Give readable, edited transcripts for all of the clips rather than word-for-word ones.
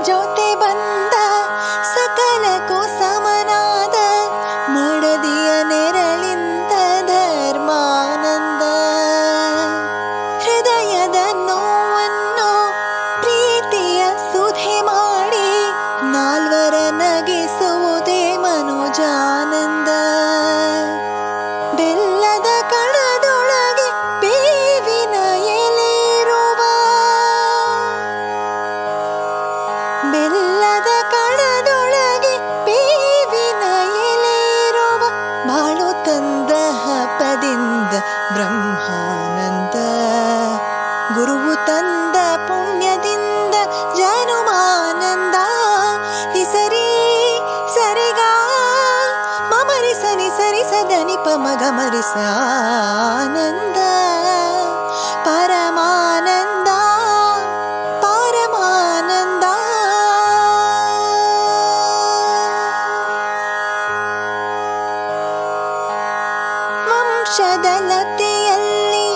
ಜೊತೆ ಬಂದ ಸಕಲಕ್ಕೂ ಸಮನಾದ ಮಡದಿಯ ನೆರಳಿಂದ ಧರ್ಮಾನಂದ. ಹೃದಯದ ನೋವನ್ನು ಪ್ರೀತಿಯ ಸುಧೆ ಮಾಡಿ ನಾಲ್ವರ ನಗಿಸುವುದೇ ಮನುಜಾನಂದ. ಬೆಲ್ಲದ ಕಣದೊಳಗೆ ಬೇವಿನ ಎಲೆಯಿರುವ, ಬೆಲ್ಲದ ಕಣದೊಳಗೆ ಬೇವಿನ ಎಲೆಯಿರುವ ಬಾಳು ತಂದ ಹಬ್ಬದಿಂದ ಬ್ರಹ್ಮಾನಂದ. ಗುರುವು ತಂದ ಪುಣ್ಯದಿಂದ ಜನುಮಾನಂದ. ನಿಸರಿ ಸರಿಗ ಮಮರಿ ಸನಿ ಸರಿ ಸದನಿ ಪಮಗ ಮರಿಸ ಆನಂದ. ಪರಮಾನಂದ ಪರಮಾನಂದ. ವಂಶದ ಲತೆಯಲ್ಲಿ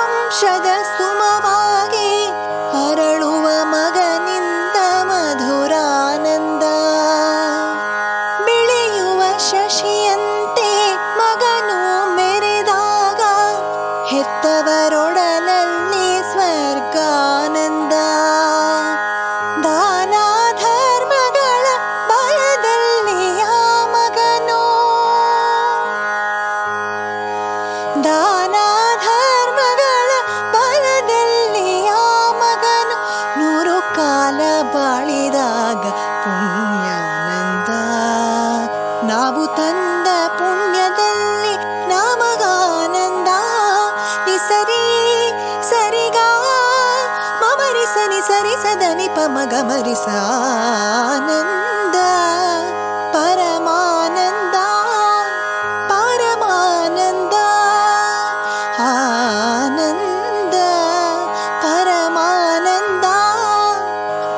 ಅಂಶದ ಸುಮವಾಗಿ ಅರಳುವ ಮಗನಿಂದ ಮಧುರಾನಂದ. ಬೆಳೆಯುವ ಶಶಿಯಂತೆ ಮಗನು ಮೆರೆದಾಗ ಹೆತ್ತವರೊಡಲಲ್ಲಿ ಸ್ವರ್ಗಾನಂದ. ದಾನ ಧರ್ಮಗಳ ಬಲದಲ್ಲಿ ಆ ಮಗನು, ದಾನ ಧರ್ಮಗಳ ಬಲದಲ್ಲಿ ಆ ಮಗನು ನೂರು ಕಾಲ ಬಾಳಿದಾಗ ಪುಣ್ಯಾನಂದ. ನಾವು ತಂದ ಪುಣ್ಯದಲ್ಲಿ ನಮಗಾನಂದ. ನಿಸರಿ ಸರಿಗ ಮಮರಿ ಸನಿ ಸರಿ ಸದನಿ ಪಮಗ ಮರಿಸ ಆನಂದ. ಪರಮಾನಂದ ಪರಮಾನಂದ. ಆನಂದ ಪರಮಾನಂದ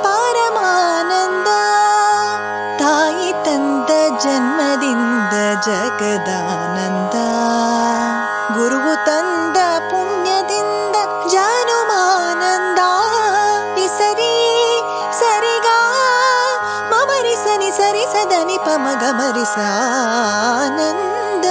ಪರಮಾನಂದ. ತಾಯಿ ತಂದ ಜನ್ಮದಿಂದ ಜಗದಾನಂದ. ಗುರುವು ತಂದ ಪುಣ್ಯದಿಂದ ಜನುಮಾನಂದ. ನಿಸರಿ ಸರಿಗ ಮಮರಿ ಸನಿ ಸರಿ ಸದನಿ ಪಮಗ ಮರಿಸ ಆನಂದ.